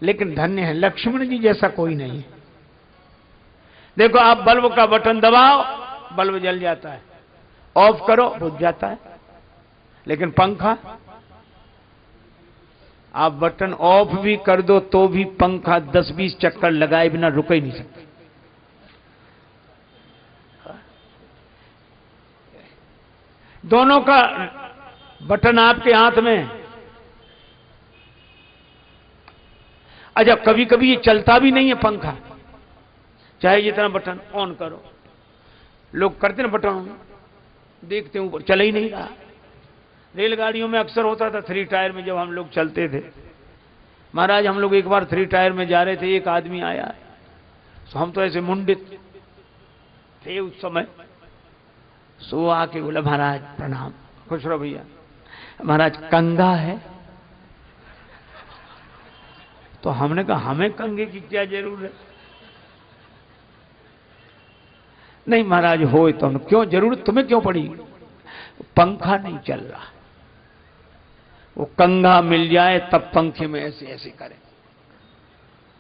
लेकिन धन्य है लक्ष्मण जी जैसा कोई नहीं है। देखो आप बल्ब का बटन दबाओ, बल्ब जल जाता है, ऑफ करो बुझ जाता है। लेकिन पंखा, आप बटन ऑफ भी कर दो तो भी पंखा 10-20 चक्कर लगाए बिना रुक ही नहीं सकता। दोनों का बटन आपके हाथ में। अच्छा कभी कभी ये चलता भी नहीं है पंखा, चाहे जितना बटन ऑन करो। लोग करते ना बटन, देखते ऊपर चल ही नहीं रहा। रेलगाड़ियों में अक्सर होता था 3 टायर में, जब हम लोग चलते थे महाराज, हम लोग एक बार 3 टायर में जा रहे थे, एक आदमी आया, तो हम तो ऐसे मुंडित थे उस समय। सो आके बोला महाराज प्रणाम, खुश रहो भैया, महाराज कंगा है। तो हमने कहा हमें कंगे की क्या जरूरत है। नहीं महाराज हो तो हम, क्यों जरूरत तुम्हें क्यों पड़ी? पंखा नहीं चल रहा, वो कंगा मिल जाए तब पंखे में ऐसे ऐसे करें।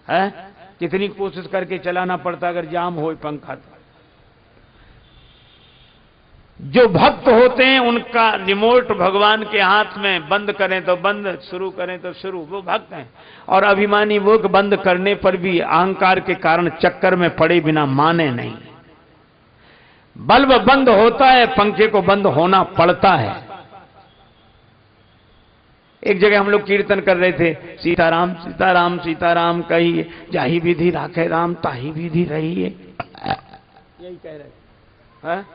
है कितनी कोशिश करके चलाना पड़ता अगर जाम हो पंखा तो। जो भक्त होते हैं उनका रिमोट भगवान के हाथ में, बंद करें तो बंद, शुरू करें तो शुरू, वो भक्त हैं। और अभिमानी वो बंद करने पर भी अहंकार के कारण चक्कर में पड़े बिना माने नहीं। बल्ब बंद होता है, पंखे को बंद होना पड़ता है। एक जगह हम लोग कीर्तन कर रहे थे, सीताराम सीताराम सीताराम कहिए, जाही विधि राखे राम ताही विधि रहिए, यही कह रहे हैं।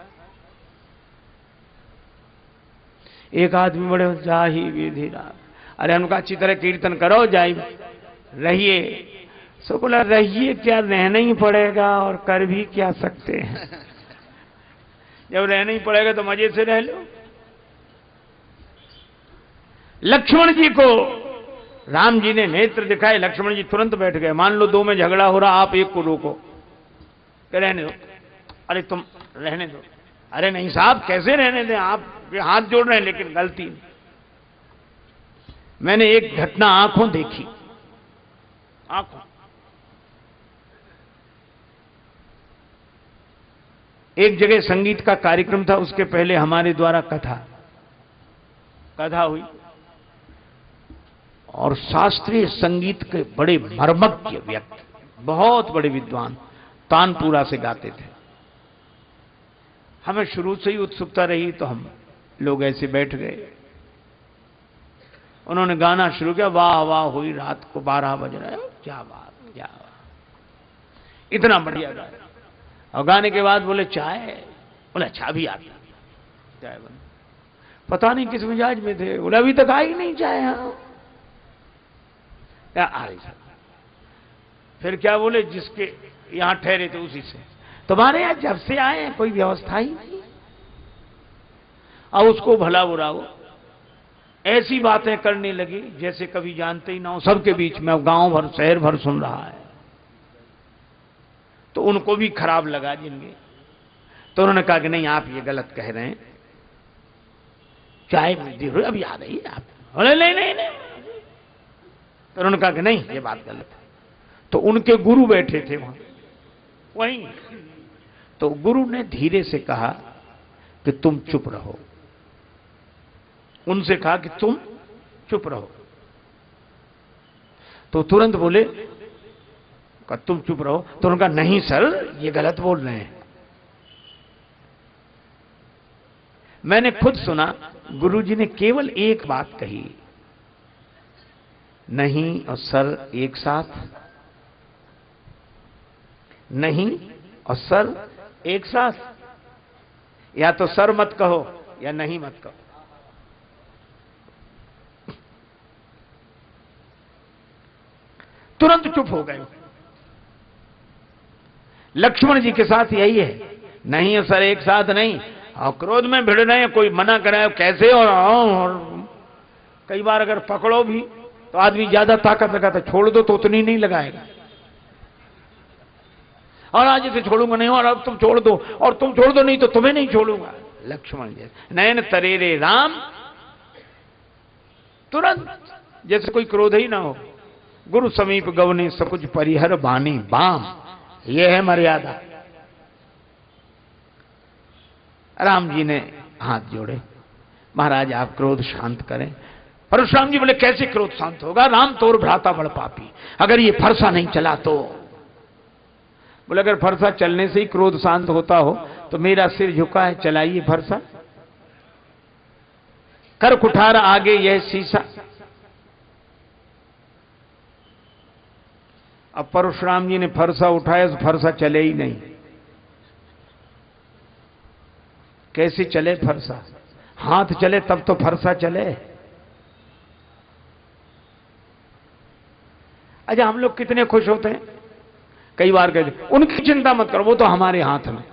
एक आदमी बड़े जाही विधि राम, अरे उनका अच्छी तरह कीर्तन करो, जाही रहिए। सो बोला रहिए क्या, रहना ही पड़ेगा और कर भी क्या सकते हैं। जब रहना ही पड़ेगा तो मजे से रह लो। लक्ष्मण जी को राम जी ने नेत्र दिखाए, लक्ष्मण जी तुरंत बैठ गए। मान लो 2 में झगड़ा हो रहा, आप एक को रोको, रहने दो, अरे तुम रहने दो, अरे नहीं साहब कैसे रहने दें, आप हाथ जोड़ रहे हैं, लेकिन गलती। मैंने एक घटना आंखों देखी, आंखों। एक जगह संगीत का कार्यक्रम था, उसके पहले हमारे द्वारा कथा हुई, और शास्त्रीय संगीत के बड़े मर्मज्ञ व्यक्ति, बहुत बड़े विद्वान तानपुरा से गाते थे। हमें शुरू से ही उत्सुकता रही तो हम लोग ऐसे बैठ गए। उन्होंने गाना शुरू किया, वाह वाह हुई रात को 12 बज रहे, क्या बात, क्या बात, इतना बढ़िया गाया। और गाने के बाद बोले चाय, बोले अच्छा भी आती, चाय बन। पता नहीं किस मिजाज में थे, बोले अभी तक आई नहीं चाय। हाँ क्या आ रही सर। फिर क्या बोले, जिसके यहां ठहरे थे उसी से, तुम्हारे यहां जब से आए हैं कोई व्यवस्था ही नहीं। अब उसको भला बुरा वो ऐसी बातें करने लगी जैसे कभी जानते ही ना हो, सबके बीच में, अब गांव भर शहर भर सुन रहा है। तो उनको भी खराब लगा जिनके, तो उन्होंने कहा कि नहीं आप ये गलत कह रहे हैं, चाय मिलती हो अभी आ रही है आप, बोले नहीं नहीं नहीं। तो उन्होंने कहा कि नहीं ये बात गलत है। तो उनके गुरु बैठे थे वहीं, तो गुरु ने धीरे से कहा कि तुम चुप रहो। उनसे कहा कि तुम चुप रहो, तो तुरंत बोले तुम चुप रहो। तो उन्होंने कहा नहीं सर ये गलत बोल रहे हैं। मैंने खुद सुना, गुरुजी ने केवल एक बात कही, नहीं और सर एक साथ, नहीं और सर एक साथ, या तो सर मत कहो या नहीं मत कहो। तुरंत चुप हो गए। लक्ष्मण जी के साथ यही है, नहीं और सर एक साथ नहीं, और क्रोध में भिड़ रहे हैं, कोई मना कराए कैसे, और कई बार अगर पकड़ो भी तो आदमी ज्यादा ताकत लगाता, छोड़ दो तो उतनी नहीं लगाएगा, और आज इसे छोड़ूंगा नहीं, और अब तुम छोड़ दो, और तुम छोड़ दो नहीं तो तुम्हें नहीं छोड़ूंगा। लक्ष्मण जी नयन तरेरे राम, तुरंत जैसे कोई क्रोध ही ना हो। गुरु समीप गवने सकुच परिहर बानी बाम, यह है मर्यादा। राम जी ने हाथ जोड़े, महाराज आप क्रोध शांत करें। परशुराम जी बोले कैसे क्रोध शांत होगा, राम तोर भ्राता बड़ पापी, अगर ये फरसा नहीं चला तो। बोले अगर फरसा चलने से ही क्रोध शांत होता हो तो मेरा सिर झुका है, चलाइए फरसा। कर कुठार आगे यह शीशा। अब परशुराम जी ने फरसा उठाया तो फरसा चले ही नहीं। कैसे चले फरसा, हाथ चले तब तो फरसा चले। अच्छा हम लोग कितने खुश होते हैं, कई बार कहते उनकी चिंता मत करो वो तो हमारे हाथ में।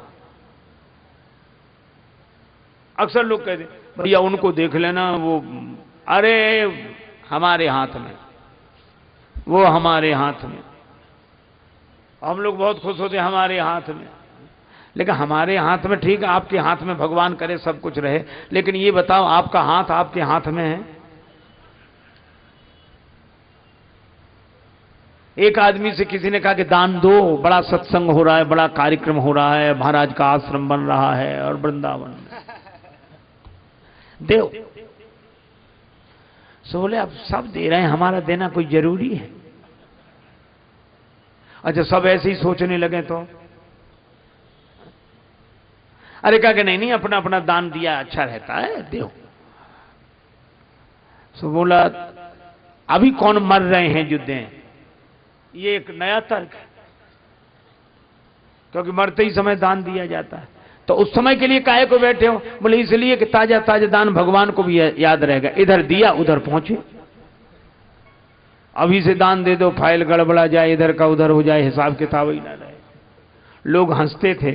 अक्सर लोग कहते भैया उनको देख लेना, वो अरे हमारे हाथ में, वो हमारे हाथ में। हम लोग बहुत खुश होते हैं हमारे हाथ में, लेकिन हमारे हाथ में ठीक है, आपके हाथ में भगवान करे सब कुछ रहे, लेकिन ये बताओ आपका हाथ आपके हाथ में है। एक आदमी से किसी ने कहा कि दान दो, बड़ा सत्संग हो रहा है, बड़ा कार्यक्रम हो रहा है, महाराज का आश्रम बन रहा है और वृंदावन दो। सो बोले अब सब दे रहे हैं, हमारा देना कोई जरूरी है। अच्छा सब ऐसे ही सोचने लगे तो अरे कहा कि नहीं नहीं अपना अपना दान दिया अच्छा रहता है, दो। सो बोला अभी कौन मर रहे हैं जो दें, ये एक नया तर्क है, क्योंकि मरते ही समय दान दिया जाता है। तो उस समय के लिए काहे को बैठे हो, बोले इसलिए कि ताजा ताजा दान भगवान को भी याद रहेगा, इधर दिया उधर पहुंचे। अभी से दान दे दो फाइल गड़बड़ा जाए, इधर का उधर हो जाए, हिसाब किताब ही ना रहे। लोग हंसते थे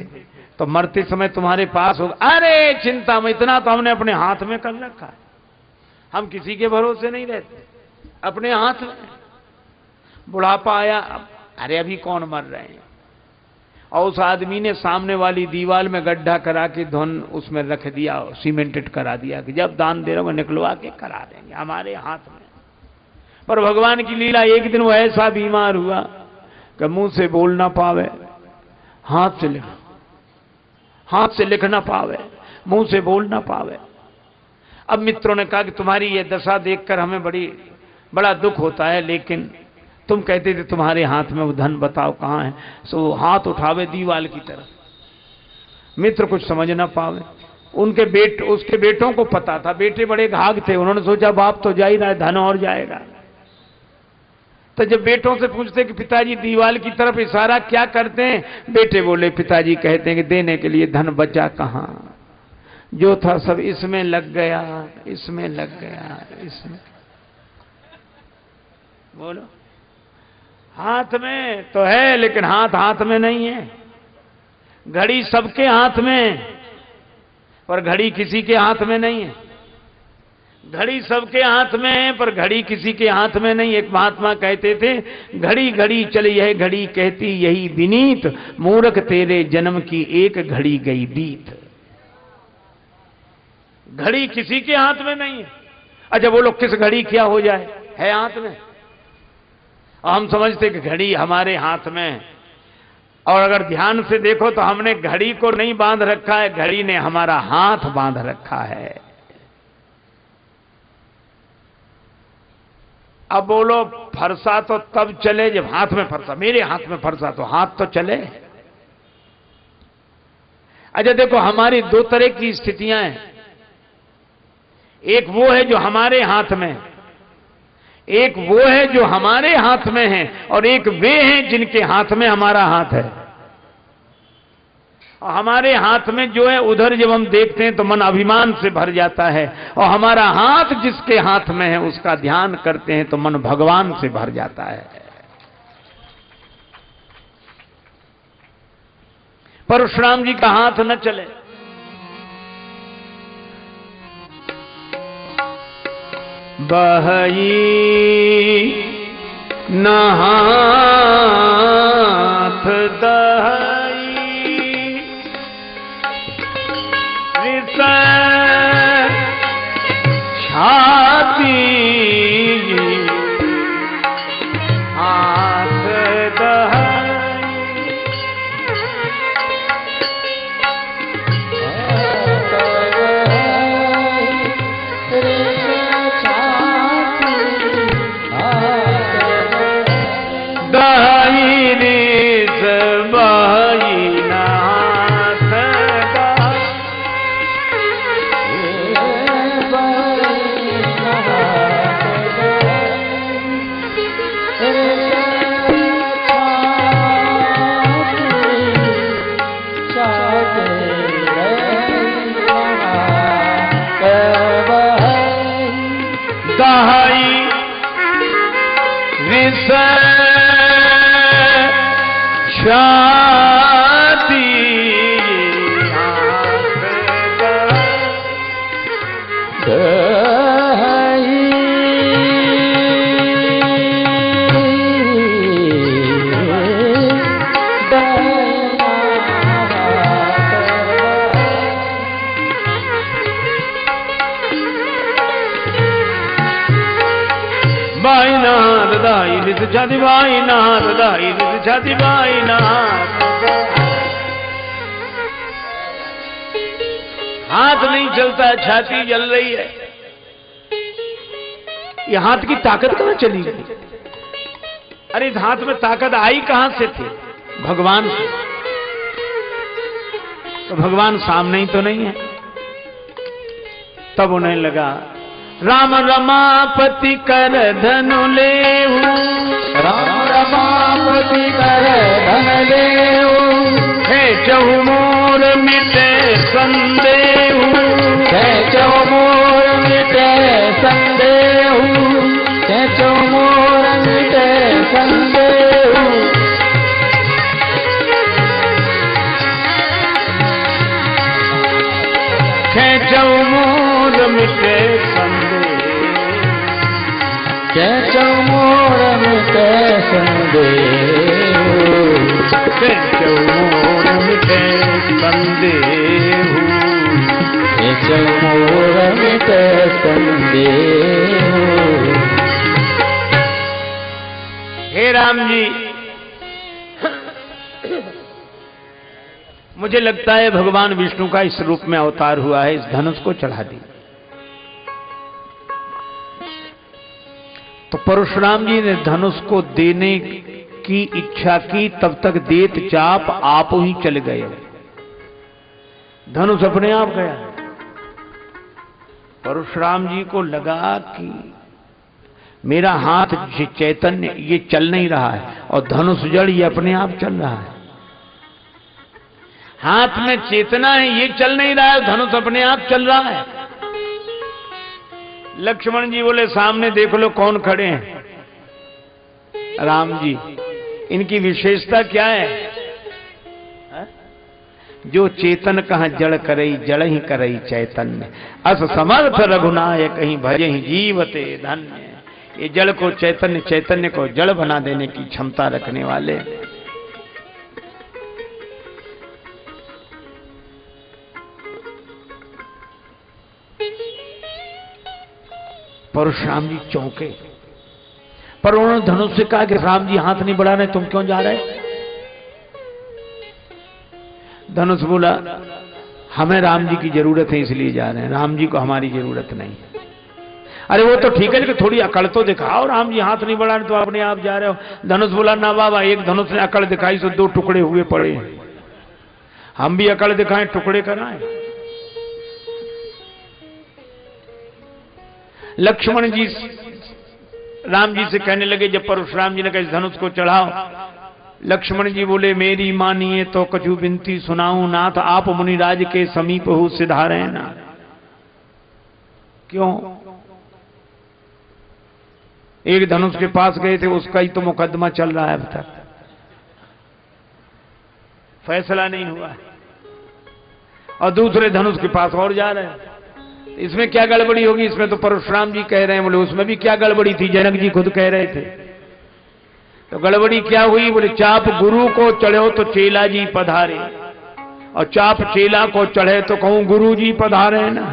तो मरते समय तुम्हारे पास होगा, अरे चिंता में, इतना तो हमने अपने हाथ में कर रखा है, हम किसी के भरोसे नहीं रहते, अपने हाथ में। बुढ़ापा आया, अरे अभी कौन मर रहे हैं। और उस आदमी ने सामने वाली दीवार में गड्ढा करा के धन उसमें रख दिया, सीमेंटेड करा दिया कि जब दान दे रहा हूं निकलवा के करा देंगे, हमारे हाथ में। पर भगवान की लीला, एक दिन वो ऐसा बीमार हुआ कि मुंह से बोल ना पावे, हाथ से लिख ना पावे, मुंह से बोल ना पावे। अब मित्रों ने कहा कि तुम्हारी ये दशा देखकर हमें बड़ा दुख होता है, लेकिन तुम कहते थे तुम्हारे हाथ में वो धन, बताओ कहां है। सो हाथ उठावे दीवाल की तरफ। मित्र कुछ समझ ना पावे। उसके बेटों को पता था, बेटे बड़े घाघ थे, उन्होंने सोचा बाप तो जा ही रहा है, धन और जाएगा। तो जब बेटों से पूछते कि पिताजी दीवाल की तरफ इशारा क्या करते हैं, बेटे बोले पिताजी कहते हैं कि देने के लिए धन बचा कहां, जो था सब इसमें लग गया, इसमें लग गया, इसमें। बोलो हाथ में तो है लेकिन हाथ में नहीं है। घड़ी सबके हाथ में, पर घड़ी किसी के हाथ में नहीं है। घड़ी सबके हाथ में है पर घड़ी किसी के हाथ में नहीं। एक महात्मा कहते थे, घड़ी घड़ी चली यह घड़ी कहती यही विनीत, मूर्ख तेरे जन्म की एक घड़ी गई बीत। घड़ी किसी के हाथ में नहीं है। अच्छा बोलो किस घड़ी क्या हो जाए, है हाथ में। और हम समझते कि घड़ी हमारे हाथ में है, और अगर ध्यान से देखो तो हमने घड़ी को नहीं बांध रखा है, घड़ी ने हमारा हाथ बांध रखा है। अब बोलो फरसा तो तब चले जब हाथ में फरसा, मेरे हाथ में फरसा तो हाथ तो चले। अच्छा देखो हमारी दो तरह की स्थितियां हैं, एक वो है जो हमारे हाथ में, एक वो है जो हमारे हाथ में है, और एक वे हैं जिनके हाथ में हमारा हाथ है। और हमारे हाथ में जो है उधर जब हम देखते हैं तो मन अभिमान से भर जाता है, और हमारा हाथ जिसके हाथ में है उसका ध्यान करते हैं तो मन भगवान से भर जाता है। परशुराम जी का हाथ न चले। बहई न हाथ दहई रिस छाती छाती छाती बाई नाथ दाई छाती बाई नाथ। हाथ नहीं चलता, छाती जल रही है। ये हाथ की ताकत कहां चली गई? अरे इस हाथ में ताकत आई कहां से थी? भगवान से। तो भगवान सामने ही तो नहीं है। तब उन्हें लगा राम रमापति कर धनु लेहू, राम रमापति कर धन लेहू, हे चहु मोर मिटे संदेहू, हे चहु मोर मिटे संदेहू, हे चहु मोर मिटे संदेहू। हे चहु मोर मिटे संदेहू, हे चहु मोर मिटे संदेहू, हे चहु मोर मिटे संदेहू, हे चहु मोर मिटे संदेहू। हे राम जी, मुझे लगता है भगवान विष्णु का इस रूप में अवतार हुआ है। इस धनुष को चढ़ा दी। तो परशुराम जी ने धनुष को देने की इच्छा की, तब तक देत चाप आप ही चले गए। धनुष अपने आप गया। परशुराम जी को लगा कि मेरा हाथ चैतन्य ये चल नहीं रहा है और धनुष जड़ ये अपने आप चल रहा है। हाथ में चेतना है, ये चल नहीं रहा है, धनुष अपने आप चल रहा है। लक्ष्मण जी बोले सामने देख लो कौन खड़े हैं। राम जी, इनकी विशेषता क्या है? जो चेतन कहां जड़ करई, जड़ ही करई चैतन्य। अस समर्थ रघुनायक कहीं भजे ही जीवते धन्य। ये जड़ को चैतन्य, चैतन्य को जड़ बना देने की क्षमता रखने वाले। परशुराम जी चौंके, पर उन्होंने धनुष से कहा कि राम जी हाथ नहीं बढ़ा रहे, तुम क्यों जा रहे? धनुष बोला हमें राम जी की जरूरत है इसलिए जा रहे हैं, राम जी को हमारी जरूरत नहीं। अरे वो तो ठीक है लेकिन थोड़ी अकड़ तो दिखाओ, राम जी हाथ नहीं बढ़ा रहे तो अपने आप जा रहे हो। धनुष बोला ना बाबा, एक धनुष ने अकड़ दिखाई तो दो टुकड़े हुए पड़े हैं, हम भी अकड़ दिखाएं, टुकड़े कराएं। लक्ष्मण जी राम जी से कहने लगे, जब परशुराम जी ने कहा इस धनुष को चढ़ाओ, लक्ष्मण जी बोले मेरी मानिए तो कछु बिनती सुनाऊं नाथ, आप मुनिराज के समीप हो सिधारे ना। क्यों? एक धनुष के पास गए थे, उसका ही तो मुकदमा चल रहा है, अब तक फैसला नहीं हुआ है, और दूसरे धनुष के पास और जा रहे हैं। इसमें क्या गड़बड़ी होगी? इसमें तो परशुराम जी कह रहे हैं। बोले उसमें भी क्या गड़बड़ी थी, जनक जी खुद कह रहे थे। तो गड़बड़ी क्या हुई? बोले चाप गुरु को चढ़े तो चेला जी पधारे, और चाप चेला को चढ़े तो कहूं गुरु जी पधारे ना।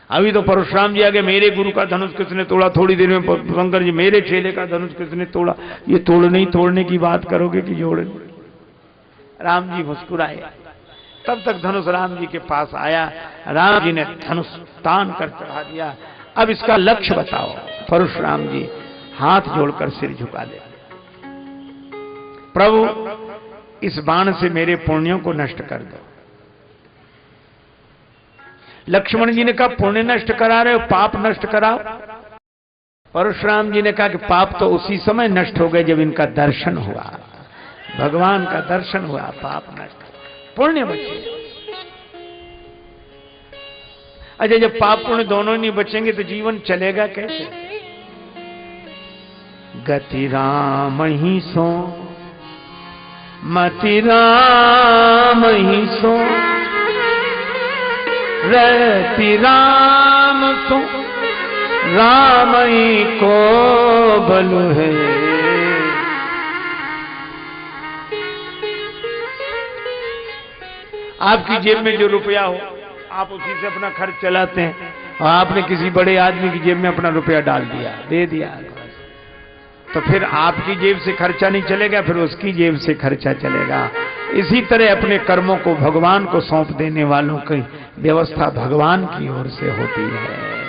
अभी तो परशुराम जी आगे मेरे गुरु का धनुष किसने तोड़ा, थोड़ी देर में शंकर जी मेरे चेले का धनुष किसने तोड़ा। ये तोड़ने ही तोड़ने की बात करोगे कि जोड़ने? राम जी मुस्कुराए। तब तक धनुष राम जी के पास आया, राम जी ने धनुष तान कर चढ़ा दिया। अब इसका लक्ष्य बताओ। परशुराम जी हाथ जोड़कर सिर झुका दे, प्रभु इस बाण से मेरे पुण्यों को नष्ट कर दो। लक्ष्मण जी ने कहा पुण्य नष्ट करा रहे हो, पाप नष्ट कराओ। परशुराम जी ने कहा कि पाप तो उसी समय नष्ट हो गए जब इनका दर्शन हुआ, भगवान का दर्शन हुआ, पाप नष्ट, पुण्य बचे। अच्छा, जब पाप पुण्य दोनों नहीं बचेंगे तो जीवन चलेगा कैसे? गति राम ही सो मति राम ही सो रति राम सो राम ही को बल है। आपकी जेब में जो रुपया हो आप उसी से अपना खर्च चलाते हैं, और आपने किसी बड़े आदमी की जेब में अपना रुपया डाल दिया, दे दिया, तो फिर आपकी जेब से खर्चा नहीं चलेगा, फिर उसकी जेब से खर्चा चलेगा। इसी तरह अपने कर्मों को भगवान को सौंप देने वालों की व्यवस्था भगवान की ओर से होती है।